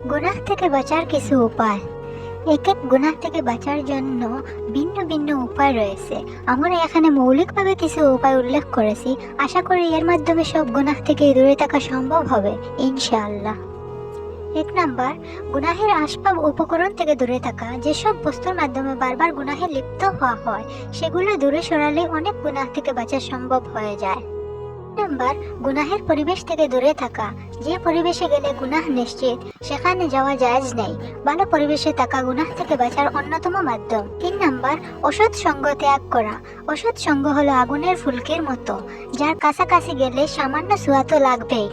গুনাহ থেকে বাঁচার কিছু উপায়। এক এক গুনাহ থেকে বাঁচার জন্য ভিন্ন ভিন্ন উপায় রয়েছে। আমরা এখানে মৌলিকভাবে কিছু উপায় উল্লেখ করেছি। আশা করি এর মাধ্যমে সব গুনাহ থেকে দূরে থাকা সম্ভব হবে ইনশাআল্লাহ। 1 নাম্বার, গুনাহের আসবাব উপকরণ থেকে দূরে থাকা। যেসব বস্তুর মাধ্যমে বারবার গুনাহে লিপ্ত হওয়া হয় সেগুলো দূরে সরালে অনেক গুনাহ থেকে বাঁচা সম্ভব হয়ে যায়। নাম্বার, গুনাহের পরিবেশ থেকে দূরে থাকা। যে পরিবেশে গেলে গুনাহ নিশ্চিত সেখানে যাওয়া জায়েজ নেই। ভালো পরিবেশে থাকা গুনাহ থেকে বাঁচার অন্যতম মাধ্যম। 3 নাম্বার, অসৎ সঙ্গ ত্যাগ করা। অসৎ সঙ্গ হলো আগুনের ফুলকির মতো, যার কাছাকাছি গেলে সামান্য ছোঁয়া তো লাগবেই।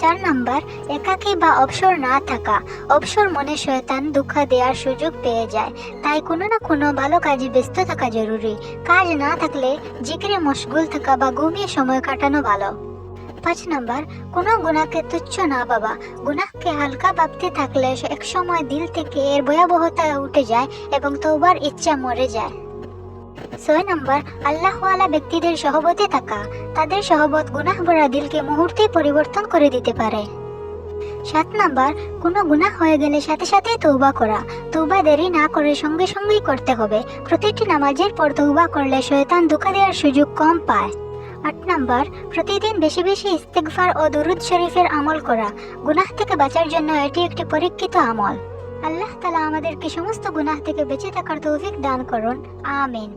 4 নাম্বার, একাকী বা অবসর না থাকা। অবসর মনে শয়তান ধোঁকা দেওয়ার সুযোগ পেয়ে যায়, তাই কোনো না কোনো ভালো কাজে ব্যস্ত থাকা জরুরি। কাজ না থাকলে জিকিরে মশগুল থাকা বা ঘুমিয়ে সময় কাটানো ভালো। 5 নাম্বার, কোনো গুনাহকে তুচ্ছ না ভাবা। গুনাহকে হালকা ভাবতে থাকলে এক সময় দিল থেকে এর ভয়াবহতা উঠে যায় এবং তওবার ইচ্ছা মরে যায়। 6 নাম্বার, আল্লাহওয়ালা ব্যক্তিদের সহবতে থাকা। তাদের সহবত গুনাহ ভরা দিলকে মুহূর্তে পরিবর্তন করে দিতে পারে। 7 নাম্বার, কোনো গুনাহ হয়ে গেলে সাথে সাথে তওবা করা। তওবা দেরি না করে সঙ্গে সঙ্গেই করতে হবে। প্রতিটি নামাজের পর তওবা করলে শয়তান ধোঁকা দেওয়ার সুযোগ কম পায়। 8 নাম্বার, প্রতিদিন বেশি বেশি ইস্তেগফার ও দুরূদ শরীফের আমল করা। গুনাহ থেকে বাঁচার জন্য এটি একটি পরীক্ষিত আমল। আল্লাহ তাআলা আমাদেরকে সমস্ত গুনাহ থেকে বেঁচে থাকার তৌফিক দান করুন। আমিন।